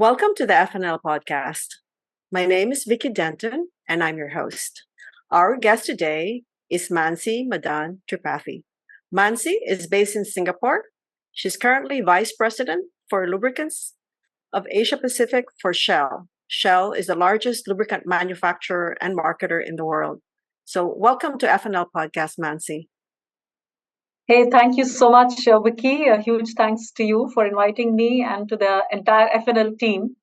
Welcome to the F+L podcast. My name is Vicky Denton, and I'm your host. Our guest today is Mansi Madan Tripathy. Mansi is based in Singapore. She's currently Vice President for Lubricants of Asia Pacific for Shell. Shell is the largest lubricant manufacturer and marketer in the world. So, welcome to F+L podcast, Mansi. Hey, thank you so much, Vicky. A huge thanks to you for inviting me and to the entire F+L team.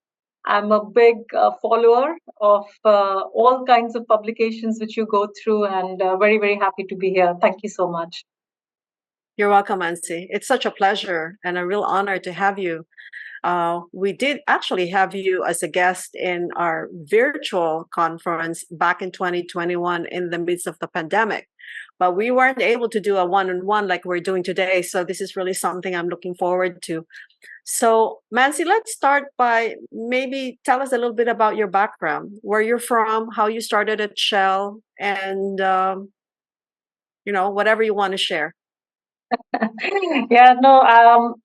I'm a big follower of all kinds of publications which you go through, and very, very happy to be here. Thank you so much. You're welcome, Mansi. It's such a pleasure and a real honor to have you. We did actually have you as a guest in our virtual conference back in 2021 in the midst of the pandemic, but we weren't able to do a one-on-one like we're doing today. So this is really something I'm looking forward to. So Mansi, let's start by maybe tell us a little bit about your background, where you're from, how you started at Shell, and whatever you want to share. Yeah, no,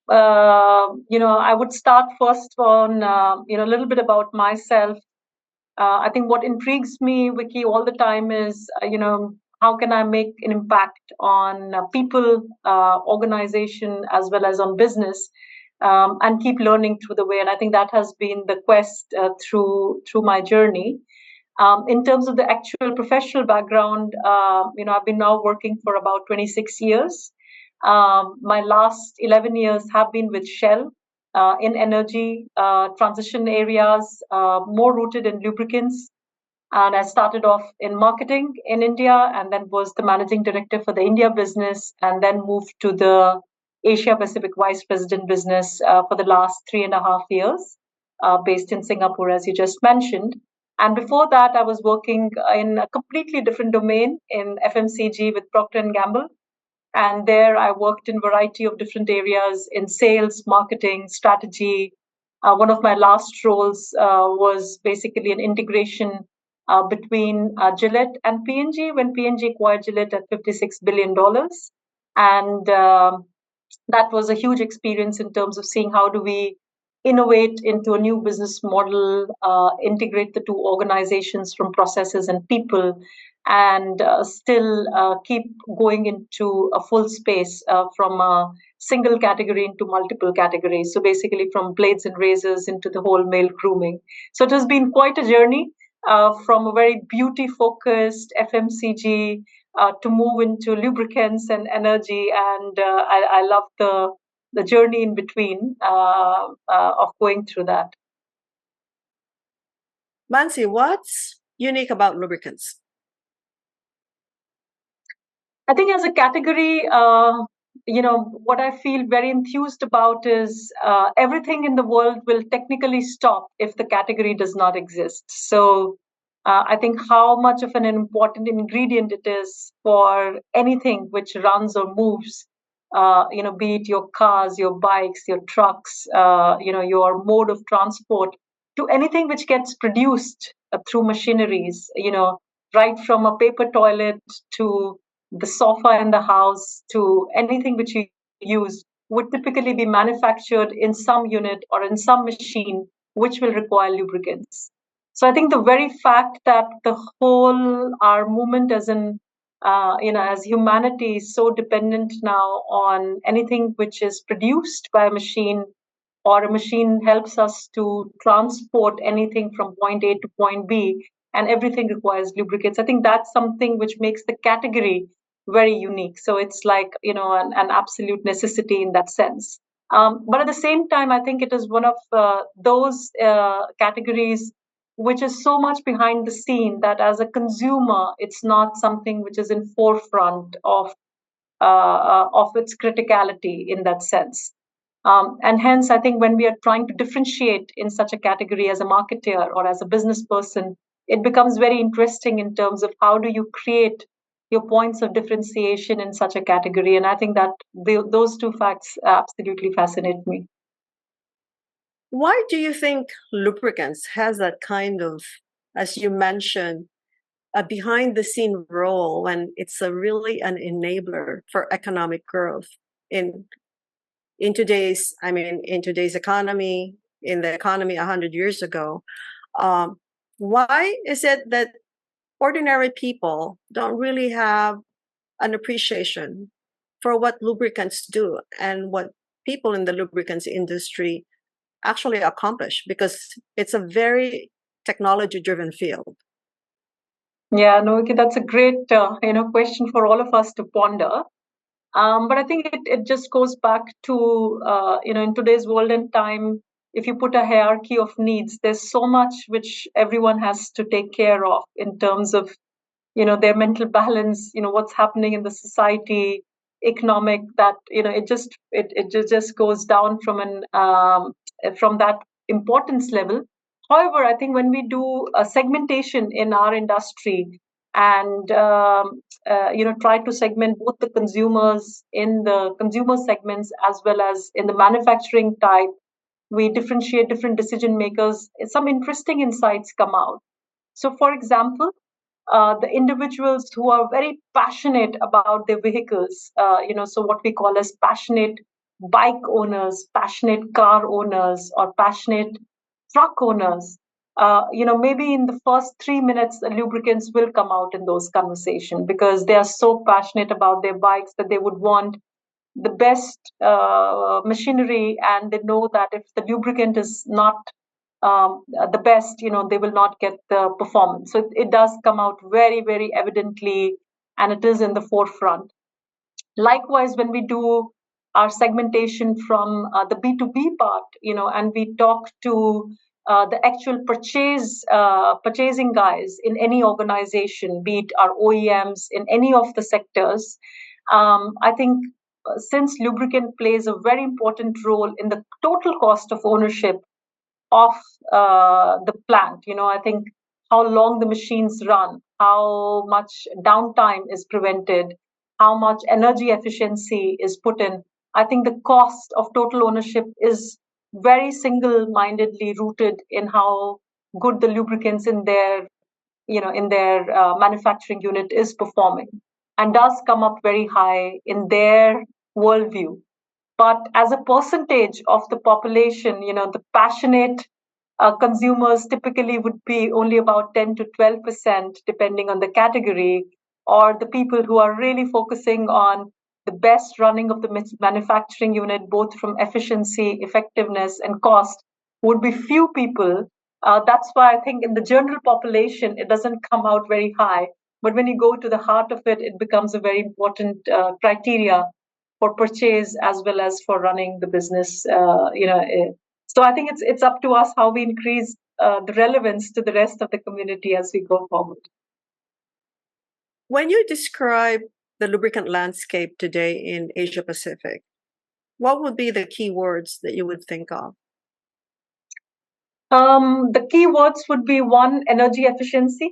I would start first on, a little bit about myself. I think what intrigues me, Vicky, all the time is, how can I make an impact on people, organization, as well as on business, and keep learning through the way. And I think that has been the quest through my journey. In terms of the actual professional background, I've been now working for about 26 years. My last 11 years have been with Shell in energy transition areas, more rooted in lubricants. And I started off in marketing in India and then was the managing director for the India business and then moved to the Asia Pacific Vice President business for the last 3.5 years, based in Singapore, as you just mentioned. And before that, I was working in a completely different domain in FMCG with Procter Gamble. And there I worked in a variety of different areas in sales, marketing, strategy. One of my last roles was basically an integration between Gillette and P&G when P&G acquired Gillette at $56 billion. And that was a huge experience in terms of seeing how do we innovate into a new business model, integrate the two organizations from processes and people, and still keep going into a full space from a single category into multiple categories. So basically from blades and razors into the whole male grooming. So it has been quite a journey from a very beauty-focused FMCG to move into lubricants and energy. And I love the journey in between of going through that. Mansi, what's unique about lubricants? I think as a category, what I feel very enthused about is everything in the world will technically stop if the category does not exist. So I think how much of an important ingredient it is for anything which runs or moves, be it your cars, your bikes, your trucks, your mode of transport, to anything which gets produced through machineries, right from a paper toilet to the sofa in the house to anything which you use would typically be manufactured in some unit or in some machine which will require lubricants. So I think the very fact that the whole our movement as as humanity is so dependent now on anything which is produced by a machine, or a machine helps us to transport anything from point A to point B, and everything requires lubricants. I think that's something which makes the category very unique. So it's like, an absolute necessity in that sense. But at the same time, I think it is one of those categories which is so much behind the scene that as a consumer, it's not something which is in forefront of its criticality in that sense. And hence, I think when we are trying to differentiate in such a category as a marketer or as a business person, it becomes very interesting in terms of how do you create your points of differentiation in such a category. And I think that those two facts absolutely fascinate me. Why do you think lubricants has that kind of, as you mentioned, a behind the scene role when it's really an enabler for economic growth in today's economy, in the economy 100 years ago. Why is it that ordinary people don't really have an appreciation for what lubricants do and what people in the lubricants industry actually accomplish? Because it's a very technology-driven field. Yeah, no, okay, that's a great question for all of us to ponder. But I think it just goes back to in today's world and time, if you put a hierarchy of needs, there's so much which everyone has to take care of in terms of their mental balance, what's happening in the society, economic, that it just goes down from that importance level. However, I think when we do a segmentation in our industry and try to segment both the consumers in the consumer segments as well as in the manufacturing type, we differentiate different decision makers, some interesting insights come out. So for example, the individuals who are very passionate about their vehicles, so what we call as passionate bike owners, passionate car owners, or passionate truck owners, maybe in the first 3 minutes, the lubricants will come out in those conversations because they are so passionate about their bikes that they would want the best machinery, and they know that if the lubricant is not the best, they will not get the performance. So it does come out very, very evidently, and it is in the forefront. Likewise, when we do our segmentation from the B2B part, and we talk to the actual purchasing guys in any organization, be it our OEMs in any of the sectors, I think since lubricant plays a very important role in the total cost of ownership of the plant. I think how long the machines run, how much downtime is prevented, how much energy efficiency is put in. I think the cost of total ownership is very single-mindedly rooted in how good the lubricants in their manufacturing unit is performing, and does come up very high in their worldview. But as a percentage of the population, the passionate consumers typically would be only about 10 to 12%, depending on the category, or the people who are really focusing on the best running of the manufacturing unit, both from efficiency, effectiveness, and cost, would be few people. That's why I think in the general population, it doesn't come out very high. But when you go to the heart of it, it becomes a very important criteria for purchase as well as for running the business. So I think it's up to us how we increase the relevance to the rest of the community as we go forward. When you describe the lubricant landscape today in Asia Pacific, what would be the key words that you would think of? The key words would be one, energy efficiency.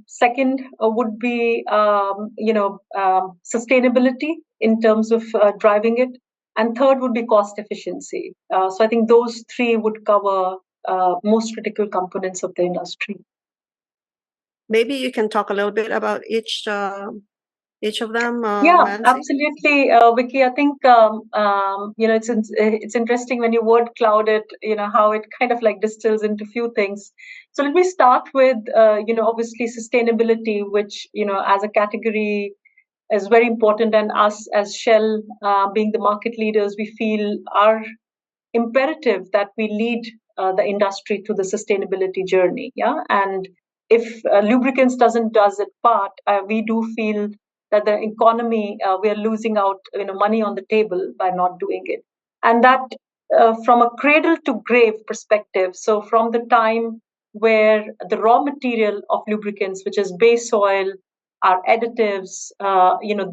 Second would be sustainability in terms of driving it, and third would be cost efficiency. So I think those three would cover most critical components of the industry. Maybe you can talk a little bit about each of them, Yeah, Mansi? absolutely, Vicky. I think it's interesting when you word cloud it. How it kind of like distills into few things. So let me start with obviously sustainability, which as a category is very important, and us as Shell being the market leaders, we feel are imperative that we lead the industry to the sustainability journey. Yeah, and if lubricants does its part, we do feel that the economy, we are losing out money on the table by not doing it, and that from a cradle to grave perspective. So from the time where the raw material of lubricants, which is base oil, our additives,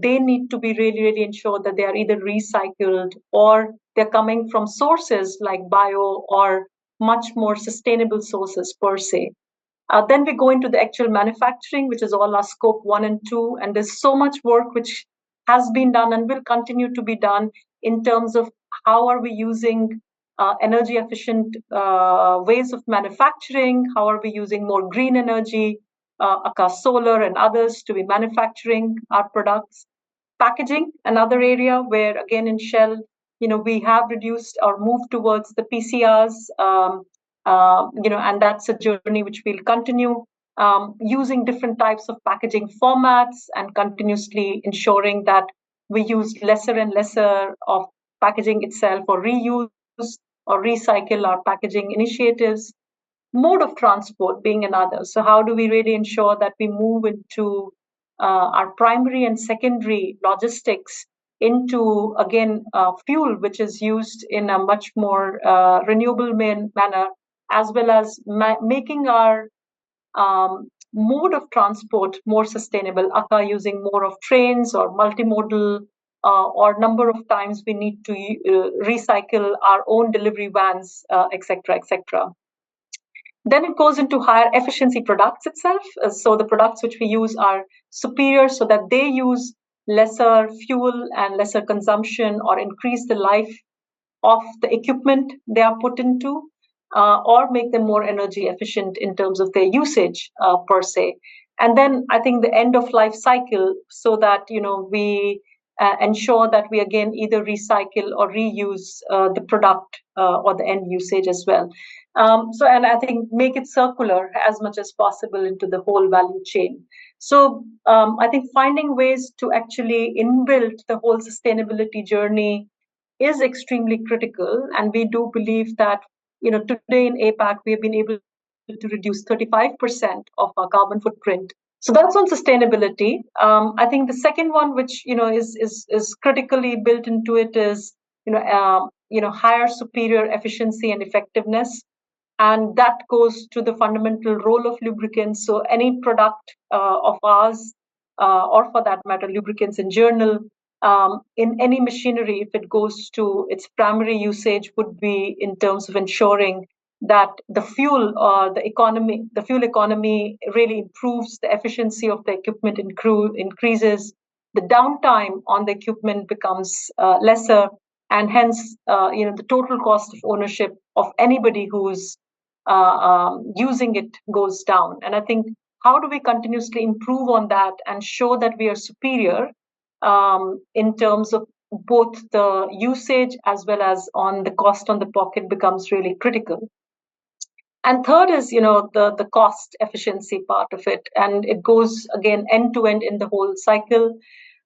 they need to be really, really ensured that they are either recycled or they're coming from sources like bio or much more sustainable sources per se. Then we go into the actual manufacturing, which is all our scope 1 and 2. And there's so much work which has been done and will continue to be done in terms of how are we using energy efficient ways of manufacturing, how are we using more green energy, across solar and others to be manufacturing our products. Packaging, another area where, again, in Shell, we have reduced or moved towards the PCRs, and that's a journey which we'll continue, using different types of packaging formats and continuously ensuring that we use lesser and lesser of packaging itself, or reuse or recycle our packaging initiatives. Mode of transport being another. So, how do we really ensure that we move into our primary and secondary logistics into, again, fuel, which is used in a much more renewable manner, as well as making our mode of transport more sustainable, aka using more of trains or multimodal, or number of times we need to recycle our own delivery vans, etc., etc. Then it goes into higher efficiency products itself. So the products which we use are superior so that they use lesser fuel and lesser consumption, or increase the life of the equipment they are put into, or make them more energy efficient in terms of their usage, per se. And then I think the end of life cycle, so that we ensure that we again either recycle or reuse the product, or the end usage as well. And I think make it circular as much as possible into the whole value chain. So I think finding ways to actually inbuild the whole sustainability journey is extremely critical. And we do believe that, today in APAC, we have been able to reduce 35% of our carbon footprint. So that's on sustainability. I think the second one, which is critically built into it, is higher superior efficiency and effectiveness, and that goes to the fundamental role of lubricants. So any product of ours, or for that matter, lubricants in general, in any machinery, if it goes to its primary usage, would be in terms of ensuring that the fuel economy really improves, the efficiency of the equipment increases, the downtime on the equipment becomes lesser, and hence, the total cost of ownership of anybody who's using it goes down. And I think, how do we continuously improve on that and show that we are superior, in terms of both the usage as well as on the cost on the pocket, becomes really critical. And third is, the cost efficiency part of it, and it goes again end to end in the whole cycle.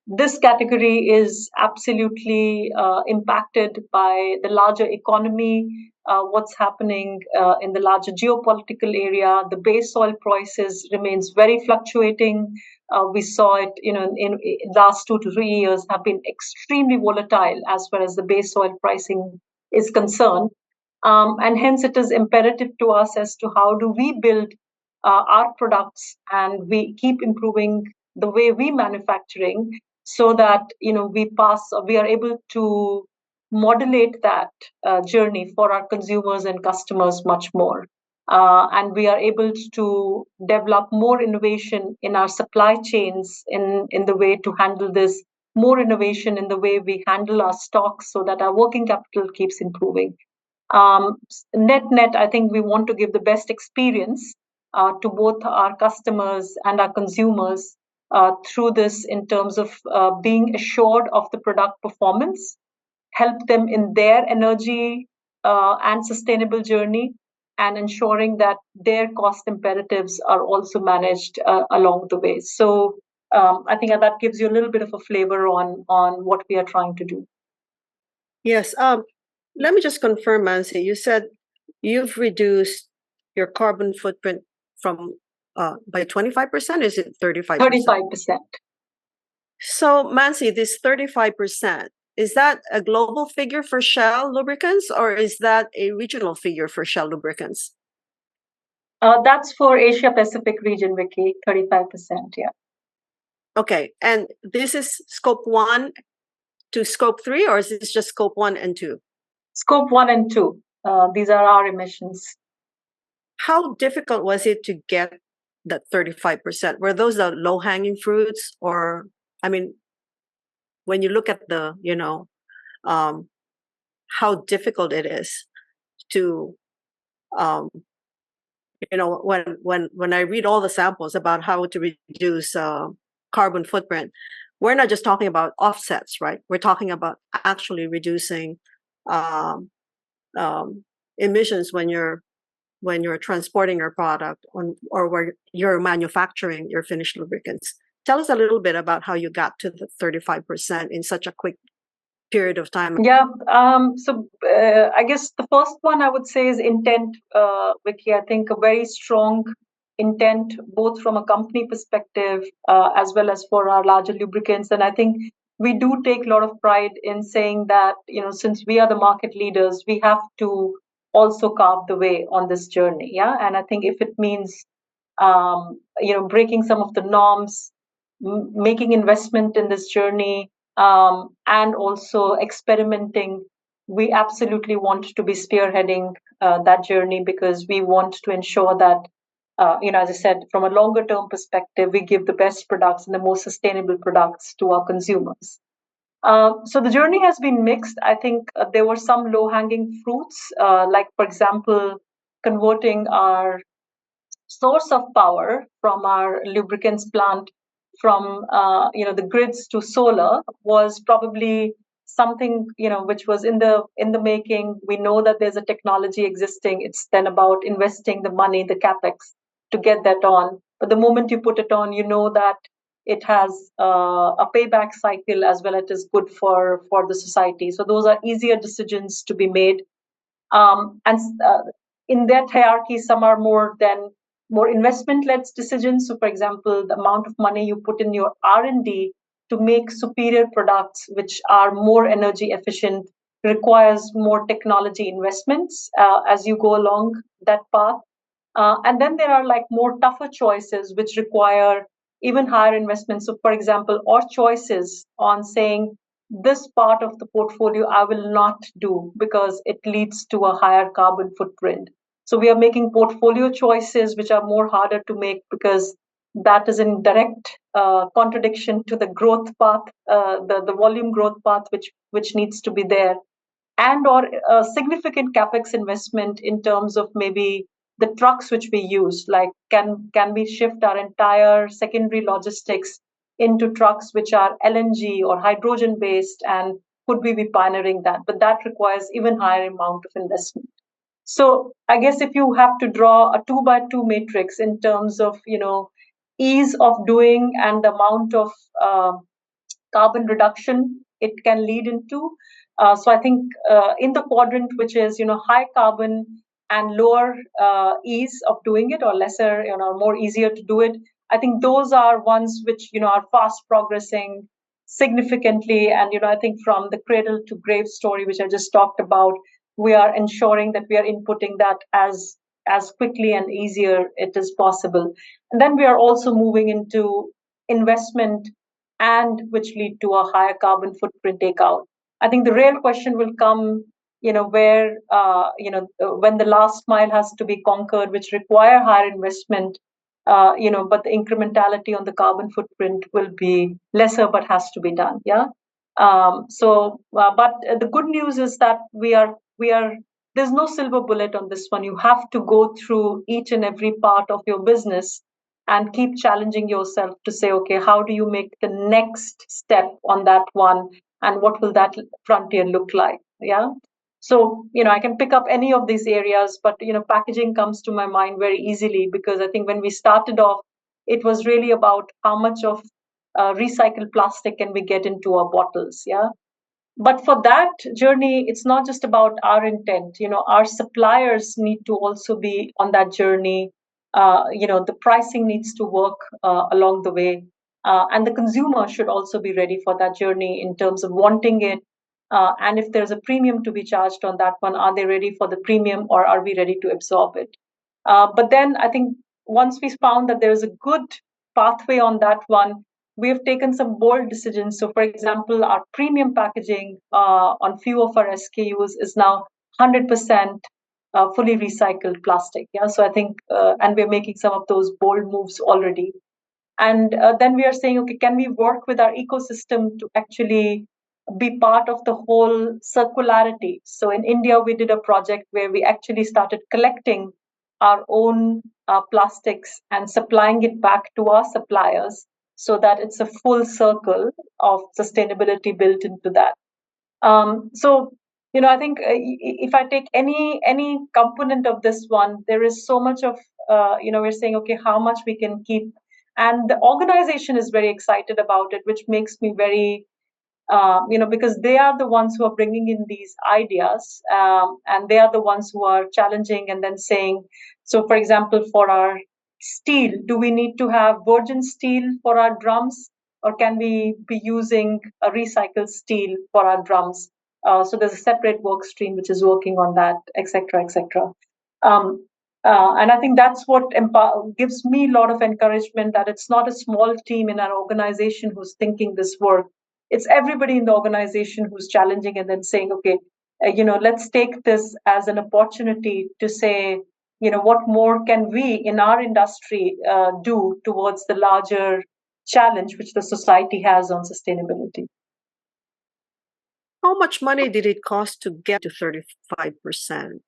This category is absolutely impacted by the larger economy, what's happening in the larger geopolitical area. The base oil prices remains very fluctuating. We saw it, in last 2 to 3 years have been extremely volatile as far as the base oil pricing is concerned. And hence, it is imperative to us as to how do we build our products, and we keep improving the way we manufacturing, so that we are able to modulate that journey for our consumers and customers much more, and we are able to develop more innovation in our supply chains, in the way to handle this, more innovation in the way we handle our stocks, so that our working capital keeps improving. Net, I think we want to give the best experience to both our customers and our consumers through this, in terms of being assured of the product performance, help them in their energy and sustainable journey, and ensuring that their cost imperatives are also managed along the way. So I think that gives you a little bit of a flavor on what we are trying to do. Yes. Let me just confirm, Mansi. You said you've reduced your carbon footprint from by 25%. Is it 35%? 35%. So, Mansi, this 35%, is that a global figure for Shell Lubricants, or is that a regional figure for Shell Lubricants? That's for Asia Pacific region, Vicky. 35%. Yeah. Okay, and this is scope 1 to scope 3, or is this just scope 1 and 2? Scope 1 and 2. These are our emissions. How difficult was it to get that 35%? Were those the low-hanging fruits? Or, I mean, when you look at the, how difficult it is to, when I read all the samples about how to reduce carbon footprint, we're not just talking about offsets, right? We're talking about actually reducing um, emissions when you're transporting your product or where you're manufacturing your finished lubricants. Tell us a little bit about how you got to the 35% in such a quick period of time. Yeah. I guess the first one I would say is intent, Vicky. I think a very strong intent, both from a company perspective as well as for our larger lubricants. And I think we do take a lot of pride in saying that, since we are the market leaders, we have to also carve the way on this journey. Yeah. And I think if it means, breaking some of the norms, making investment in this journey, and also experimenting. We absolutely want to be spearheading that journey because we want to ensure that, as I said, from a longer term perspective, we give the best products and the most sustainable products to our consumers. So the journey has been mixed. I think there were some low hanging fruits, like, for example, converting our source of power from our lubricants plant from the grids to solar was probably something which was in the making. We know that there's a technology existing. It's then about investing the money, the capex, to get that on. But the moment you put it on, you know that it has a payback cycle as well. It is good for the society. So those are easier decisions to be made, and in that hierarchy, some are more investment-led decisions. So, for example, the amount of money you put in your R&D to make superior products, which are more energy efficient, requires more technology investments as you go along that path. And then there are like more tougher choices which require even higher investments. So, for example, or choices on saying this part of the portfolio I will not do because it leads to a higher carbon footprint. So we are making portfolio choices which are more harder to make because that is in direct contradiction to the growth path, the volume growth path which needs to be there, and or a significant capex investment in terms of maybe the trucks which we use. Like, can we shift our entire secondary logistics into trucks which are LNG or hydrogen based, and could we be pioneering that? But that requires even higher amount of investment. So I guess if you have to draw a 2 by 2 matrix in terms of ease of doing and the amount of carbon reduction it can lead into. So I think in the quadrant which is high carbon and lower ease of doing it, or lesser, more easier to do it, I think those are ones which are fast progressing significantly. And I think from the cradle to grave story which I just talked about, we are ensuring that we are inputting that as quickly and easier it is possible. And then we are also moving into investment and which lead to a higher carbon footprint takeout. I think the real question will come, where when the last mile has to be conquered, which require higher investment, but the incrementality on the carbon footprint will be lesser, but has to be done. Yeah. But the good news is that we are. There's no silver bullet on this one. You have to go through each and every part of your business and keep challenging yourself to say, okay, how do you make the next step on that one, and what will that frontier look like? Yeah. So I can pick up any of these areas, but packaging comes to my mind very easily because I think when we started off, it was really about how much of recycled plastic can we get into our bottles. Yeah. But for that journey, it's not just about our intent. Our suppliers need to also be on that journey. The pricing needs to work along the way, and the consumer should also be ready for that journey in terms of wanting it. And if there's a premium to be charged on that one, are they ready for the premium, or are we ready to absorb it? But then I think once we found that there is a good pathway on that one, we have taken some bold decisions. So, for example, our premium packaging on few of our SKUs is now 100% fully recycled plastic. Yeah, so I think, and we're making some of those bold moves already. And then we are saying, okay, can we work with our ecosystem to actually be part of the whole circularity? So in India, we did a project where we actually started collecting our own plastics and supplying it back to our suppliers so that it's a full circle of sustainability built into that. So, I think if I take any component of this one, there is so much of we're saying, okay, how much we can keep, and the organization is very excited about it, which makes me very because they are the ones who are bringing in these ideas, and they are the ones who are challenging and then saying, so for example, for our steel, do we need to have virgin steel for our drums, or can we be using a recycled steel for our drums? So there's a separate work stream which is working on that, etc., etc. Um, and I think that's what gives me a lot of encouragement, that it's not a small team in our organization who's thinking this work. It's everybody in the organization who's challenging and then saying, okay, let's take this as an opportunity to say, what more can we in our industry do towards the larger challenge which the society has on sustainability. How much money did it cost to get to 35%?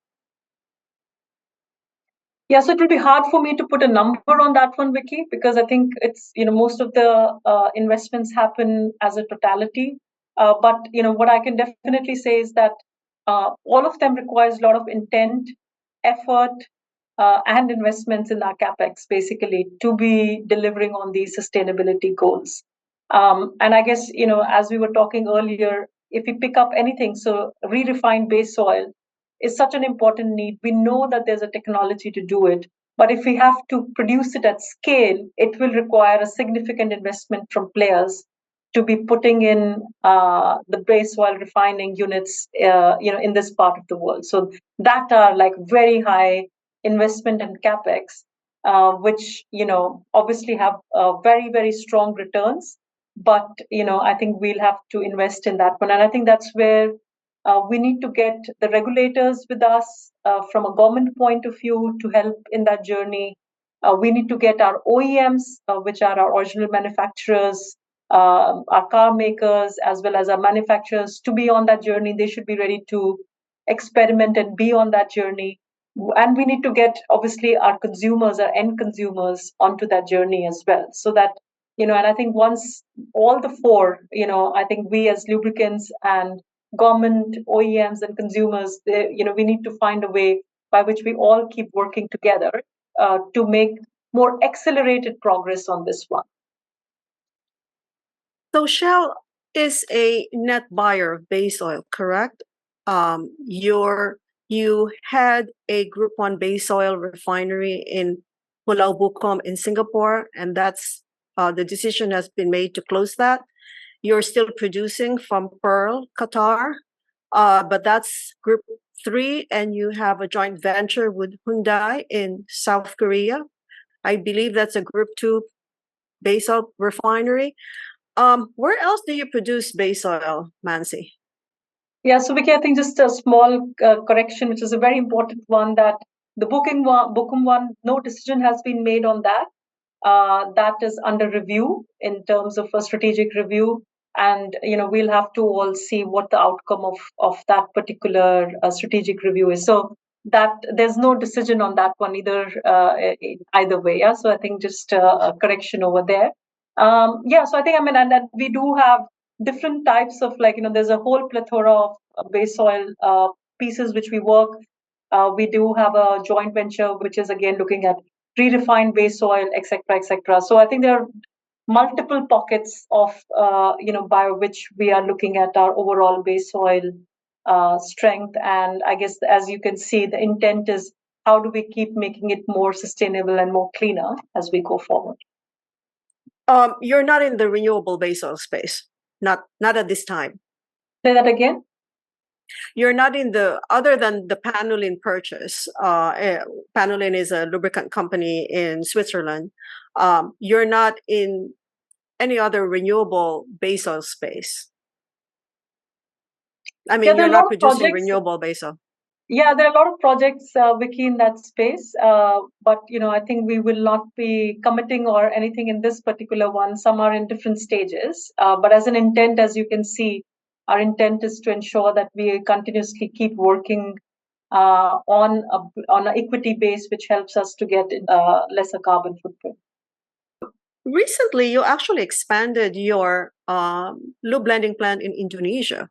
Yeah, so it will be hard for me to put a number on that one, Vicky, because I think it's, most of the investments happen as a totality. But, what I can definitely say is that all of them requires a lot of intent, effort, and investments in our capex, basically, to be delivering on these sustainability goals. And I guess, as we were talking earlier, if we pick up anything, so re-refined base oil is such an important need. We know that there's a technology to do it, but if we have to produce it at scale, it will require a significant investment from players to be putting in the base oil refining units, in this part of the world. So that are like very high investment and capex, which obviously have very, very strong returns. But I think we'll have to invest in that one, and I think that's where we need to get the regulators with us from a government point of view to help in that journey. We need to get our OEMs, which are our original manufacturers, our car makers, as well as our manufacturers, to be on that journey. They should be ready to experiment and be on that journey. And we need to get, obviously, our consumers, our end consumers, onto that journey as well. So that, and I think once all the four, I think we as lubricants and government, OEMs, and consumers, we need to find a way by which we all keep working together to make more accelerated progress on this one. So Shell is a net buyer of base oil, correct? You had a Group 1 base oil refinery in Pulau Bukom in Singapore, and that's the decision has been made to close that. You're still producing from Pearl, Qatar, but that's Group 3, and you have a joint venture with Hyundai in South Korea. I believe that's a Group 2 base oil refinery. Where else do you produce base oil, Mansi? Yeah, so Vicky, I think just a small correction, which is a very important one, that the Bukom one, no decision has been made on that. That is under review in terms of a strategic review, and we'll have to all see what the outcome of that particular strategic review is. So that there's no decision on that one either way. Yeah, so I think just a correction over there. So I think and we do have different types of, there's a whole plethora of base oil pieces which we work. We do have a joint venture which is again looking at redefined base oil, etc., etc. So I think there are multiple pockets of by which we are looking at our overall base oil strength. And I guess, as you can see, the intent is how do we keep making it more sustainable and more cleaner as we go forward. You're not in the renewable base oil space, not at this time. Say that again. You're not in other than the Panolin purchase. Panolin is a lubricant company in Switzerland. You're not in any other renewable base oil space. I mean, you're not producing renewable base oil. Yeah, there are a lot of projects, Vicky, in that space. But, I think we will not be committing or anything in this particular one. Some are in different stages. But as an intent, as you can see, our intent is to ensure that we continuously keep working on an equity base, which helps us to get lesser carbon footprint. recently you actually expanded your lube blending plant in Indonesia.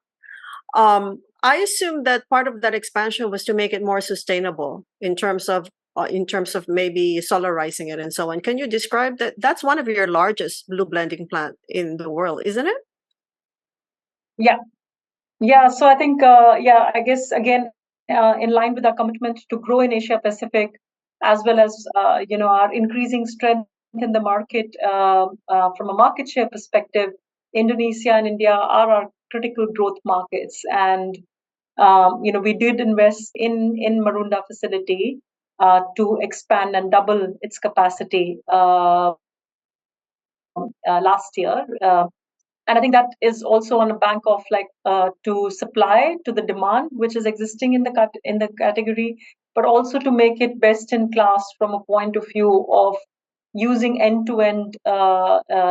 I assume that part of that expansion was to make it more sustainable in terms of maybe solarizing it and so on. Can you describe that? That's one of your largest lube blending plant in the world, isn't it? Yeah. Yeah, so I think, I guess again, in line with our commitment to grow in Asia Pacific, as well as our increasing strength in the market from a market share perspective, Indonesia and India are our critical growth markets, and we did invest in Marunda facility to expand and double its capacity last year. And I think that is also on a bank of to supply to the demand which is existing in the category, but also to make it best in class from a point of view of using end-to-end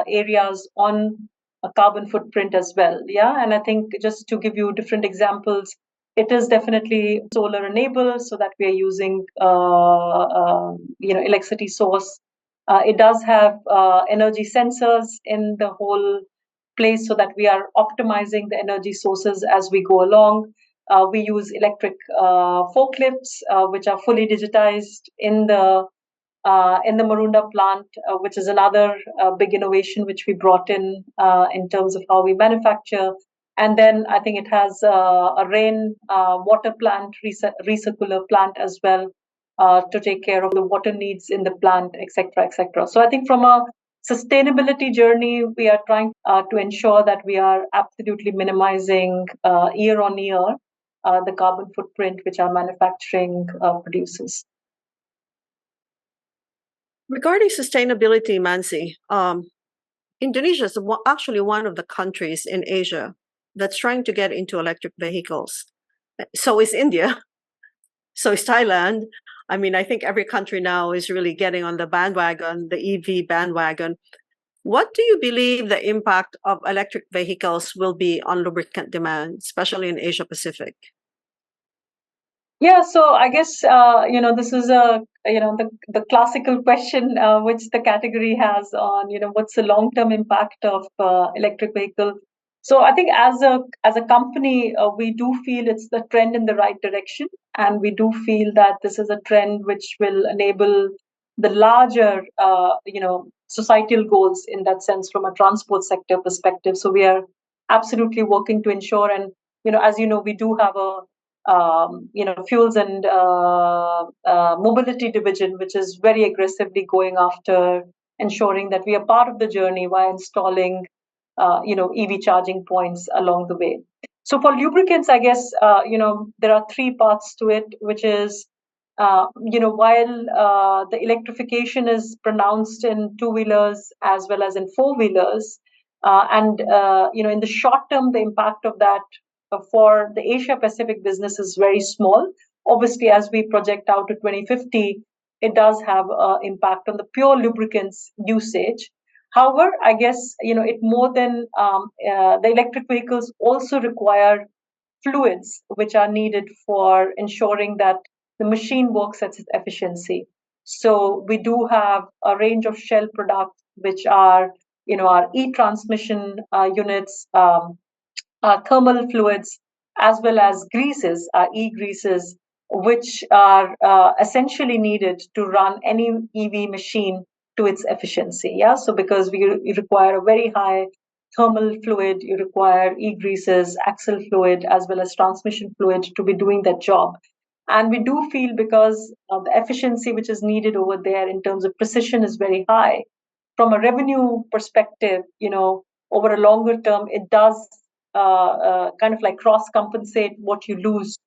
areas on a carbon footprint as well. Yeah, and I think just to give you different examples, it is definitely solar enabled, so that we are using electricity source. It does have energy sensors in the whole place, so that we are optimizing the energy sources as we go along. We use electric forklifts, which are fully digitized in the Marunda plant, which is another big innovation which we brought in terms of how we manufacture. And then I think it has a rain water plant, recircular plant as well, to take care of the water needs in the plant, etc., etc. So I think from a sustainability journey, we are trying to ensure that we are absolutely minimizing year on year the carbon footprint which our manufacturing produces. Regarding sustainability, Mansi, Indonesia is actually one of the countries in Asia that's trying to get into electric vehicles. So is India. So is Thailand. I mean, I think every country now is really getting on the bandwagon, the EV bandwagon. What do you believe the impact of electric vehicles will be on lubricant demand, especially in Asia Pacific? Yeah, so I guess this is the classical question which the category has on what's the long term impact of electric vehicle. So I think as a company, we do feel it's the trend in the right direction, and we do feel that this is a trend which will enable the larger societal goals in that sense from a transport sector perspective. So we are absolutely working to ensure, and as you know, we do have a fuels and mobility division, which is very aggressively going after ensuring that we are part of the journey by installing, EV charging points along the way. So for lubricants, I guess, there are three parts to it, which is, while the electrification is pronounced in two-wheelers as well as in four-wheelers, and in the short term, the impact of that for the Asia Pacific business is very small. Obviously, as we project out to 2050, it does have an impact on the pure lubricants usage. However, I guess it more than the electric vehicles also require fluids which are needed for ensuring that the machine works at its efficiency. So we do have a range of Shell products which are our e-transmission units, thermal fluids, as well as greases, e-greases, which are essentially needed to run any EV machine to its efficiency. Yeah, so because you require a very high thermal fluid, you require e-greases, axle fluid, as well as transmission fluid to be doing that job. And we do feel because the efficiency which is needed over there in terms of precision is very high. From a revenue perspective, over a longer term, it does kind of like cross compensate what you lose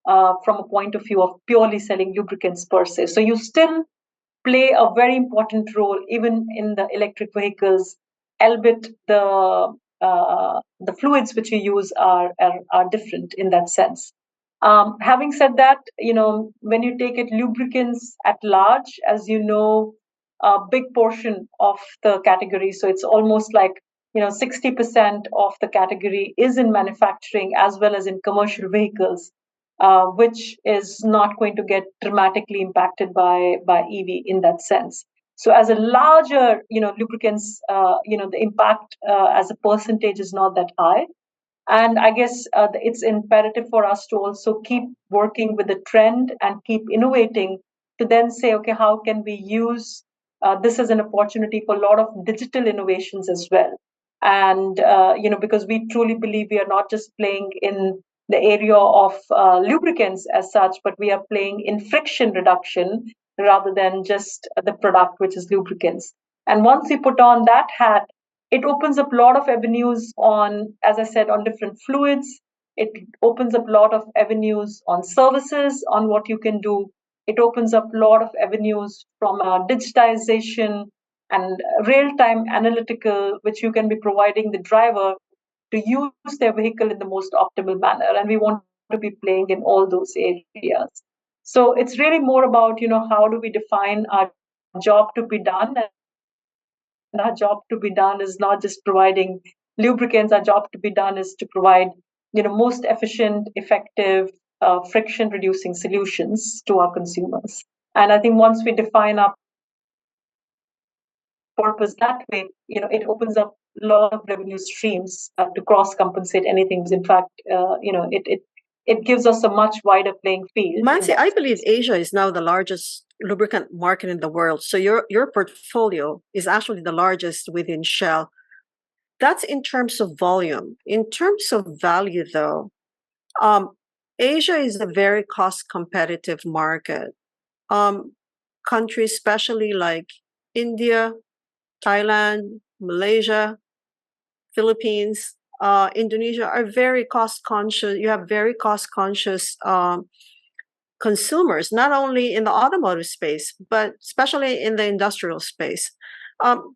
from a point of view of purely selling lubricants per se. So you still play a very important role even in the electric vehicles, albeit the fluids which you use are different in that sense. Having said that, when you take it lubricants at large, as you know, a big portion of the category, so it's almost like 60% of the category is in manufacturing as well as in commercial vehicles, which is not going to get dramatically impacted by EV in that sense. So as a larger, lubricants, the impact as a percentage is not that high. And I guess it's imperative for us to also keep working with the trend and keep innovating to then say, okay, how can we use this as an opportunity for a lot of digital innovations as well? And, because we truly believe we are not just playing in the area of lubricants as such, but we are playing in friction reduction rather than just the product, which is lubricants. And once we put on that hat, it opens up a lot of avenues on, as I said, on different fluids. It opens up a lot of avenues on services, on what you can do. It opens up a lot of avenues from digitization and real-time analytical, which you can be providing the driver to use their vehicle in the most optimal manner. And we want to be playing in all those areas. So it's really more about, how do we define our job to be done, and our job to be done is not just providing lubricants. Our job to be done is to provide, most efficient, effective, friction reducing solutions to our consumers. And I think once we define our purpose that way, it opens up a lot of revenue streams to cross compensate anything. In fact, it gives us a much wider playing field in Mansi, that I believe space. Asia is now the largest lubricant market in the world. So your portfolio is actually the largest within Shell. That's in terms of volume. In terms of value, though, Asia is a very cost competitive market. Countries, especially like India, Thailand, Malaysia, Philippines, Indonesia, are very cost conscious. You have very cost conscious consumers, not only in the automotive space, but especially in the industrial space.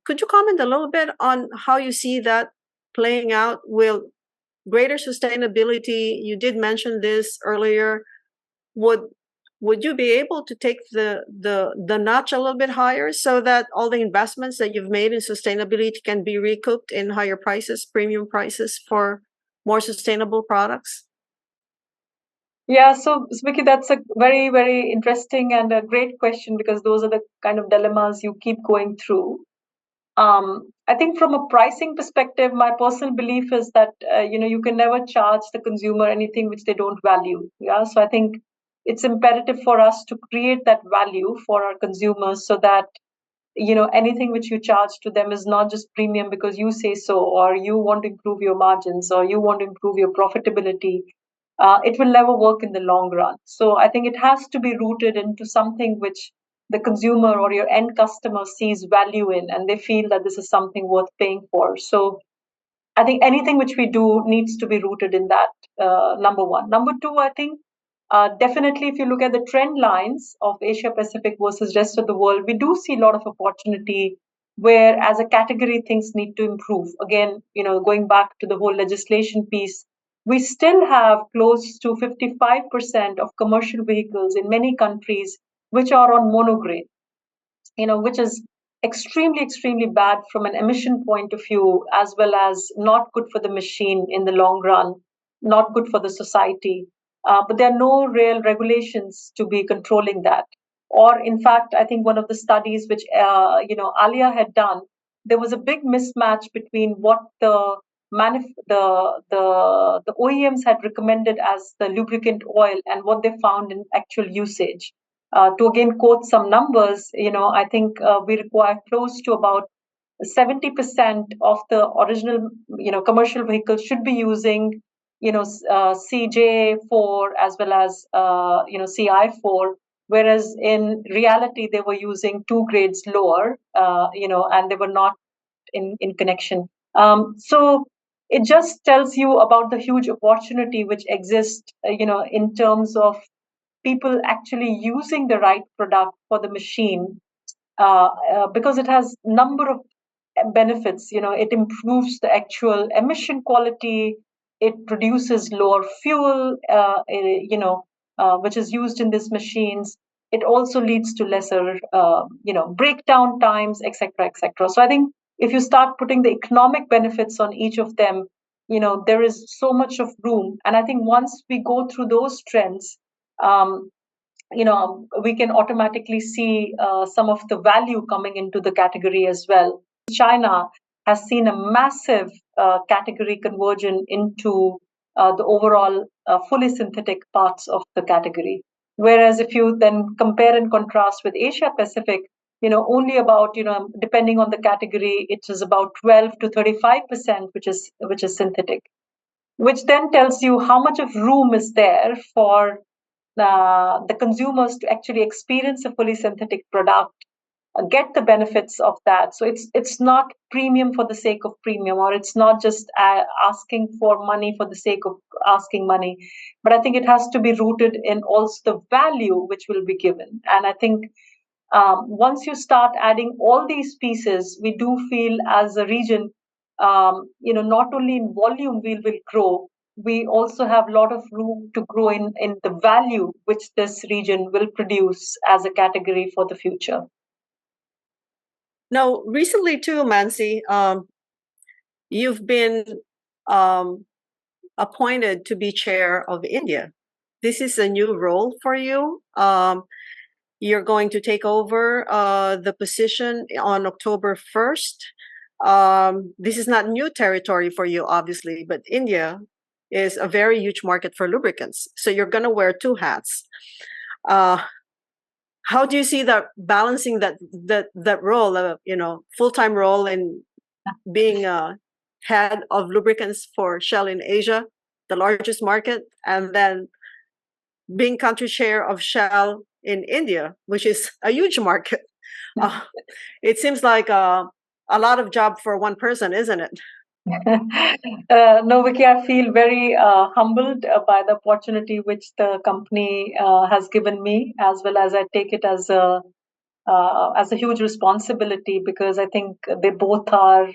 Could you comment a little bit on how you see that playing out? Will greater sustainability, you did mention this earlier, would you be able to take the notch a little bit higher so that all the investments that you've made in sustainability can be recouped in higher prices, premium prices for more sustainable products? Yeah, so Vicky, that's a very, very interesting and a great question, because those are the kind of dilemmas you keep going through. I think from a pricing perspective, my personal belief is that you can never charge the consumer anything which they don't value. Yeah, so I think it's imperative for us to create that value for our consumers, so that anything which you charge to them is not just premium because you say so, or you want to improve your margins, or you want to improve your profitability. It will never work in the long run. So I think it has to be rooted into something which the consumer or your end customer sees value in, and they feel that this is something worth paying for. So I think anything which we do needs to be rooted in that, number one. Number two, I think definitely if you look at the trend lines of Asia Pacific versus rest of the world, we do see a lot of opportunity where as a category things need to improve. Again, going back to the whole legislation piece, we still have close to 55% of commercial vehicles in many countries which are on monograde, which is extremely, extremely bad from an emission point of view, as well as not good for the machine in the long run, not good for the society. But there are no real regulations to be controlling that. Or, in fact, I think one of the studies which Alia had done, there was a big mismatch between what the OEMs had recommended as the lubricant oil and what they found in actual usage. To again quote some numbers, I think we require close to about 70% of the original, commercial vehicles should be using, CJ4 as well as, CI4, whereas in reality they were using two grades lower, and they were not in connection. So it just tells you about the huge opportunity which exists, in terms of people actually using the right product for the machine, because it has number of benefits. It improves the actual emission quality. It produces lower fuel, which is used in these machines. It also leads to lesser, breakdown times, etc., etc. So I think if you start putting the economic benefits on each of them, there is so much of room. And I think once we go through those trends, um, we can automatically see some of the value coming into the category as well. China has seen a massive category conversion into the overall fully synthetic parts of the category. Whereas if you then compare and contrast with Asia Pacific, only about, depending on the category, it is about 12 to 35%, which is synthetic, which then tells you how much of room is there for the consumers to actually experience a fully synthetic product, get the benefits of that. So it's not premium for the sake of premium, or it's not just asking for money for the sake of asking money. But I think it has to be rooted in also the value which will be given. And I think once you start adding all these pieces, we do feel as a region, not only in volume we will grow, we also have a lot of room to grow in the value which this region will produce as a category for the future. Now, recently too, Mansi, you've been appointed to be chair of India. This is a new role for you. You're going to take over the position on October 1st. This is not new territory for you, obviously, but India is a very huge market for lubricants. So you're going to wear two hats. How do you see that balancing that role, full-time role in being head of lubricants for Shell in Asia, the largest market, and then being country chair of Shell in India, which is a huge market? It seems like a lot of job for one person, isn't it? No, Vicky, I feel very humbled by the opportunity which the company has given me, as well as I take it as a huge responsibility, because I think they both are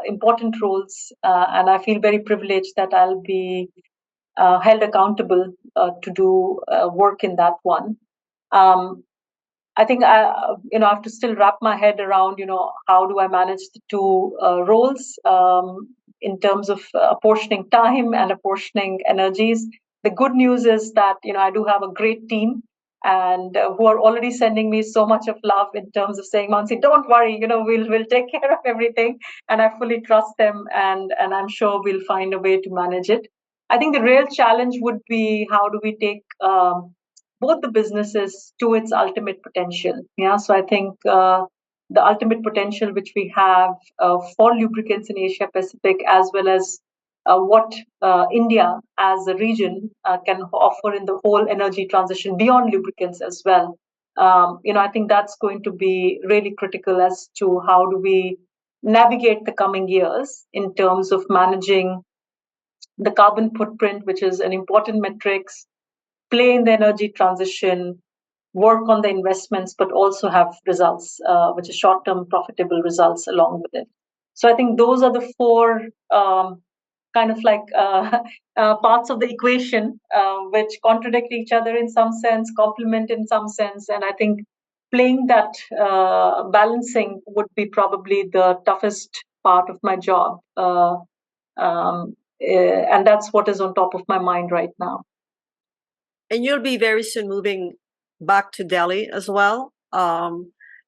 important roles, and I feel very privileged that I'll be held accountable to do work in that one. I think I have to still wrap my head around, how do I manage the two roles in terms of apportioning time and apportioning energies. The good news is that, I do have a great team, and who are already sending me so much of love in terms of saying, Mansi, don't worry, we'll take care of everything. And I fully trust them, and I'm sure we'll find a way to manage it. I think the real challenge would be, how do we take both the businesses to its ultimate potential. Yeah, so I think the ultimate potential which we have for lubricants in Asia Pacific, as well as what India as a region can offer in the whole energy transition beyond lubricants as well. I think that's going to be really critical as to how do we navigate the coming years in terms of managing the carbon footprint, which is an important metrics, play in the energy transition, work on the investments, but also have results, which is short-term profitable results along with it. So I think those are the four kind of like parts of the equation, which contradict each other in some sense, complement in some sense. And I think playing that balancing would be probably the toughest part of my job. And that's what is on top of my mind right now. And you'll be very soon moving back to Delhi as well.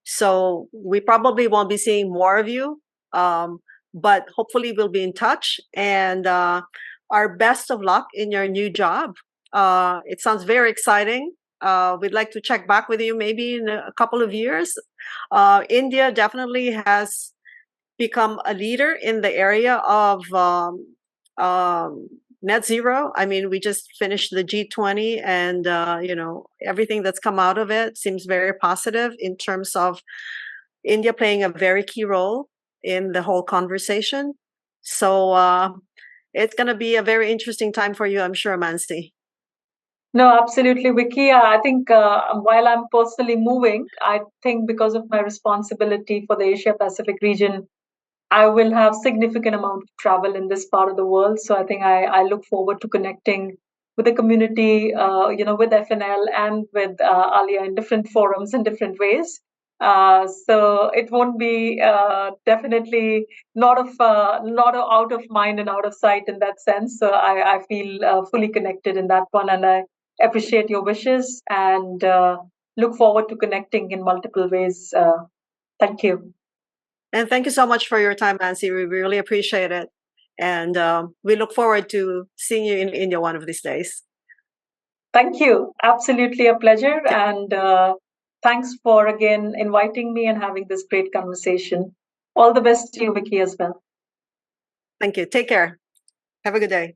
So we probably won't be seeing more of you, but hopefully we'll be in touch. And our best of luck in your new job. It sounds very exciting. We'd like to check back with you maybe in a couple of years. India definitely has become a leader in the area of net zero. I mean, we just finished the G20, and everything that's come out of it seems very positive in terms of India playing a very key role in the whole conversation. So it's going to be a very interesting time for you, I'm sure, Mansi. No, absolutely, Vicky. I think while I'm personally moving, I think because of my responsibility for the Asia Pacific region, I will have significant amount of travel in this part of the world. So I think I look forward to connecting with the community, with FNL and with Alia in different forums in different ways. So it won't be definitely not out of mind and out of sight in that sense. So I feel fully connected in that one, and appreciate your wishes and look forward to connecting in multiple ways. Thank you. And thank you so much for your time, Mansi. We really appreciate it. And we look forward to seeing you in India one of these days. Thank you. Absolutely a pleasure. And thanks for again inviting me and having this great conversation. All the best to you, Vicky, as well. Thank you. Take care. Have a good day.